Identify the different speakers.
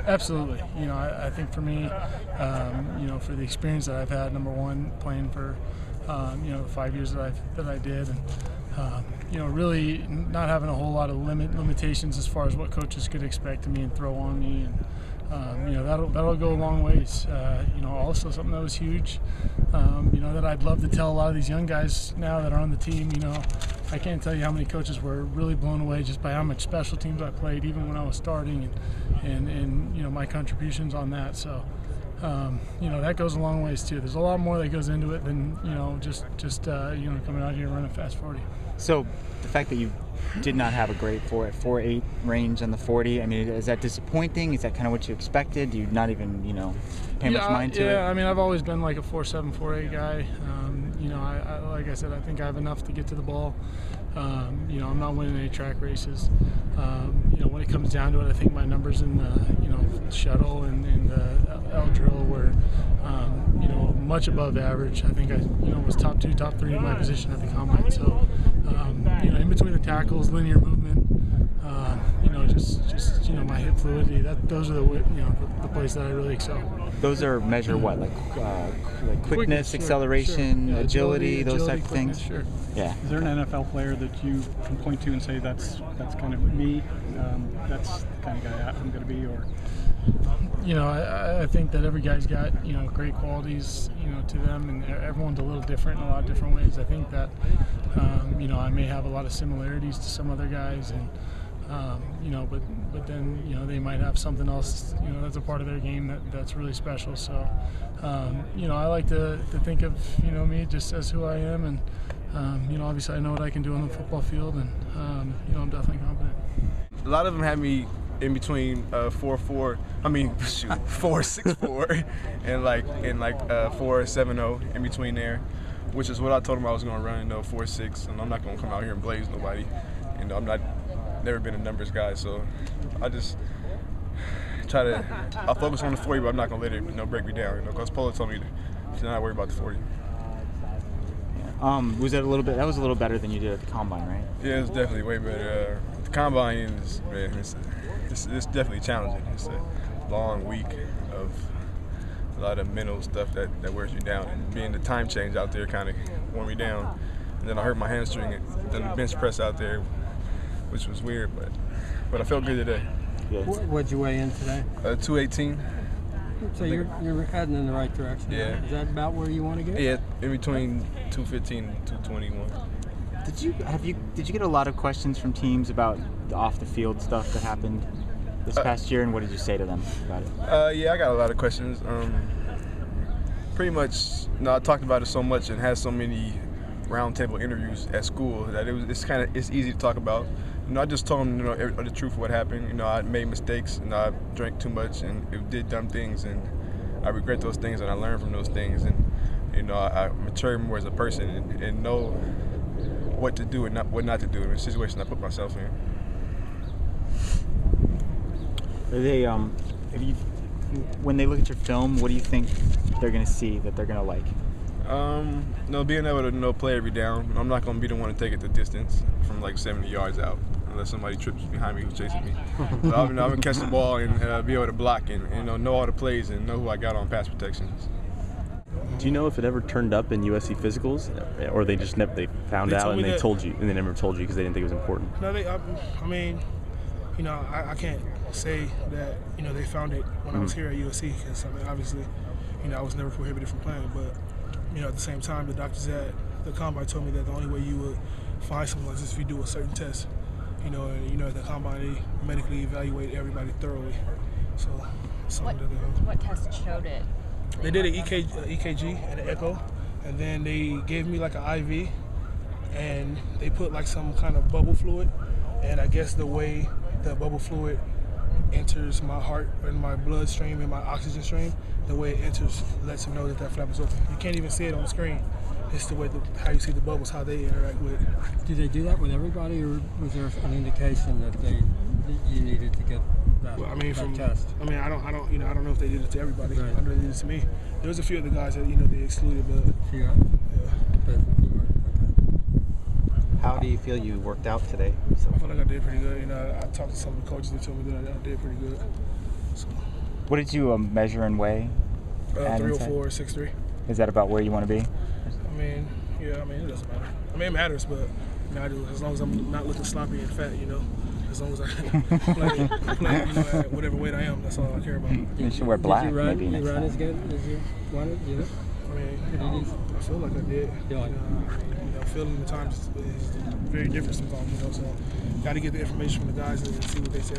Speaker 1: Absolutely. I think for me, for the experience that I've had, number one, playing for, the 5 years that I did, and really not having a whole lot of limitations as far as what coaches could expect of me and throw on me, and that'll go a long ways. Also something that was huge, that I'd love to tell a lot of these young guys now that are on the team. I can't tell you how many coaches were really blown away just by how much special teams I played, even when I was starting, and my contributions on that. So, that goes a long ways too. There's a lot more that goes into it than just coming out here and running fast 40.
Speaker 2: So the fact that you did not have a great 4.8 range on the 40, I mean, is that disappointing? Is that kind of what you expected? Do you not even pay much mind to it?
Speaker 1: Yeah, I mean, I've always been like a 4.7, 4.8 guy. I like I said, I think I have enough to get to the ball. I'm not winning any track races. When it comes down to it, I think my numbers in the shuttle and the L drill were much above average. I think I was top 2, top 3 in my position at the combine. So in between the tackles, linear movement, just my hip fluidity. Those are the place that I really excel.
Speaker 2: Those are measure what, like quickness, acceleration,
Speaker 1: sure. Yeah,
Speaker 2: agility, those type of things.
Speaker 1: Sure.
Speaker 2: Yeah.
Speaker 3: Is there an NFL player that you can point to and say that's kind of me? That's the kind of guy I'm going to be, or?
Speaker 1: I think that every guy's got great qualities to them, and everyone's a little different in a lot of different ways. I think that I may have a lot of similarities to some other guys, and but then they might have something else that's a part of their game that's really special. So I like to think of me just as who I am, and obviously I know what I can do on the football field, and I'm definitely confident.
Speaker 4: A lot of them had me in between 4.6'4" and 4.70 in between there, which is what I told them I was going to run. 4.6, and I'm not going to come out here and blaze nobody. I'm never been a numbers guy, so I just I'll focus on the 40, but I'm not going to let it break me down. Because Polo told me to not worry about the 40.
Speaker 2: Was that a little bit? That was a little better than you did at the combine, right?
Speaker 4: Yeah, it was definitely way better. The combine is, man, it's definitely challenging. It's a long week of a lot of mental stuff that wears you down, and being the time change out there kind of wore me down. And then I hurt my hamstring and done the bench press out there, which was weird, but I felt good today.
Speaker 2: Good.
Speaker 5: What'd you weigh in today?
Speaker 4: 218.
Speaker 5: So you're heading in the right direction.
Speaker 4: Yeah.
Speaker 5: Right? Is that about where you want to get?
Speaker 4: Yeah, in between 215 and 221.
Speaker 2: Did you get a lot of questions from teams about the off the field stuff that happened this past year, and what did you say to them about it?
Speaker 4: Yeah, I got a lot of questions. Pretty much, I talked about it so much and had so many roundtable interviews at school that it's easy to talk about. I just told them the truth of what happened. I made mistakes, and I drank too much and did dumb things, and I regret those things, and I learned from those things, and I matured more as a person and know what to do and what not to do in the situation I put myself in.
Speaker 2: When they look at your film, what do you think they're going to see that they're going to like?
Speaker 4: Being able to play every down. I'm not going to be the one to take it the distance from like 70 yards out unless somebody trips behind me who's chasing me. But I'm going to catch the ball and be able to block and know all the plays and know who I got on pass protections.
Speaker 6: Do you know if it ever turned up in USC physicals, or they just they found out and they told you, and they never told you because they didn't think it was important?
Speaker 7: No, I can't say that they found it when I was here at USC, because obviously I was never prohibited from playing, but at the same time the doctors at the combine told me that the only way you would find something like this is if you do a certain test, and at the combine they medically evaluate everybody thoroughly. So
Speaker 8: what test showed it?
Speaker 7: They did an EKG and an echo, and then they gave me like an IV, and they put like some kind of bubble fluid, and I guess the way the bubble fluid enters my heart and my bloodstream and my oxygen stream, the way it enters lets them know that flap is open. You can't even see it on the screen. It's the way how you see the bubbles, how they interact with it.
Speaker 5: Did they do that with everybody, or was there an indication that you needed to get that, test?
Speaker 7: I don't know if they did it to everybody.
Speaker 5: Right.
Speaker 7: I know they did it to me. There was a few other guys that they excluded, but
Speaker 5: yeah. But you were, okay.
Speaker 9: How do you feel you worked out today?
Speaker 7: I feel like I did pretty good. I talked to some of the coaches. They told me that I did pretty good. So.
Speaker 2: What did you measure and weigh?
Speaker 7: 304, 6'3".
Speaker 2: Is that about where you want to be?
Speaker 7: I mean, yeah, I mean, it doesn't matter. I mean, it matters, but I do as long as I'm not looking sloppy and fat, you know. As long as I play, you know, at whatever weight I am, that's all I care about.
Speaker 2: You should wear black.
Speaker 5: Did you run,
Speaker 2: maybe next time.
Speaker 5: as good as you wanted? You know?
Speaker 7: I mean, I feel like I did.
Speaker 5: Yeah.
Speaker 7: You know, feeling the times is very different sometimes, you know. So, got to get the information from the guys and see what they say.